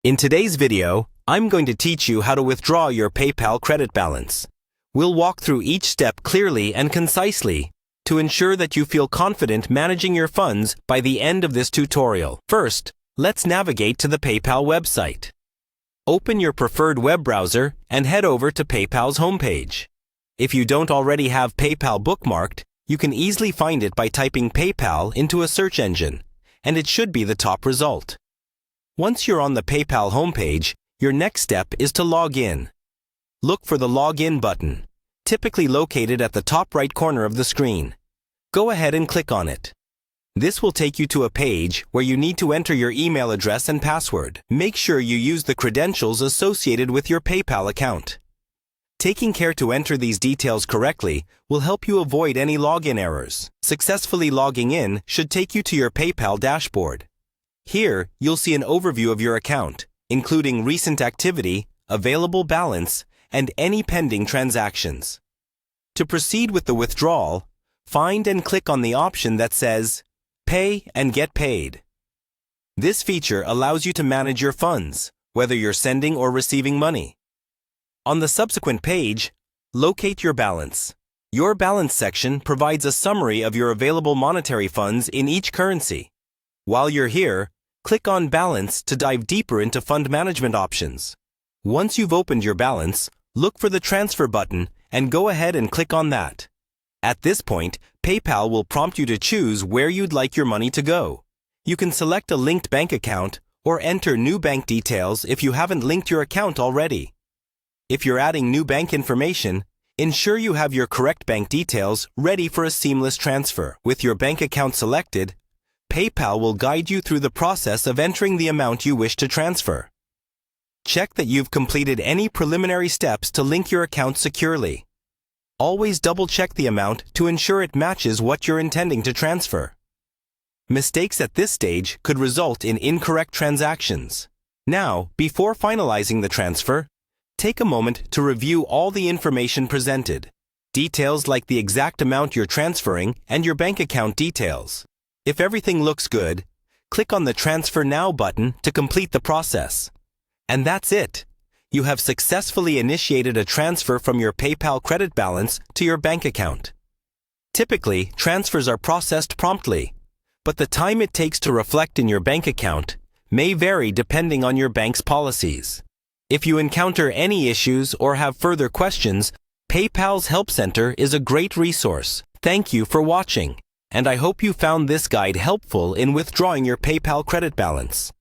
In today's video, I'm going to teach you how to withdraw your PayPal credit balance. We'll walk through each step clearly and concisely to ensure that you feel confident managing your funds by the end of this tutorial. First, let's navigate to the PayPal website. Open your preferred web browser and head over to PayPal's homepage. If you don't already have PayPal bookmarked, you can easily find it by typing PayPal into a search engine, and it should be the top result. Once you're on the PayPal homepage, your next step is to log in. Look for the Login button, typically located at the top right corner of the screen. Go ahead and click on it. This will take you to a page where you need to enter your email address and password. Make sure you use the credentials associated with your PayPal account. Taking care to enter these details correctly will help you avoid any login errors. Successfully logging in should take you to your PayPal dashboard. Here, you'll see an overview of your account, including recent activity, available balance, and any pending transactions. To proceed with the withdrawal, find and click on the option that says Pay and Get Paid. This feature allows you to manage your funds, whether you're sending or receiving money. On the subsequent page, locate your balance. Your balance section provides a summary of your available monetary funds in each currency. While you're here, click on Balance to dive deeper into fund management options. Once you've opened your balance, look for the Transfer button and go ahead and click on that. At this point, PayPal will prompt you to choose where you'd like your money to go. You can select a linked bank account or enter new bank details if you haven't linked your account already. If you're adding new bank information, ensure you have your correct bank details ready for a seamless transfer. With your bank account selected, PayPal will guide you through the process of entering the amount you wish to transfer. Check that you've completed any preliminary steps to link your account securely. Always double-check the amount to ensure it matches what you're intending to transfer. Mistakes at this stage could result in incorrect transactions. Now, before finalizing the transfer, take a moment to review all the information presented. Details like the exact amount you're transferring and your bank account details. If everything looks good, click on the Transfer Now button to complete the process. And that's it. You have successfully initiated a transfer from your PayPal credit balance to your bank account. Typically, transfers are processed promptly, but the time it takes to reflect in your bank account may vary depending on your bank's policies. If you encounter any issues or have further questions, PayPal's Help Center is a great resource. Thank you for watching, and I hope you found this guide helpful in withdrawing your PayPal credit balance.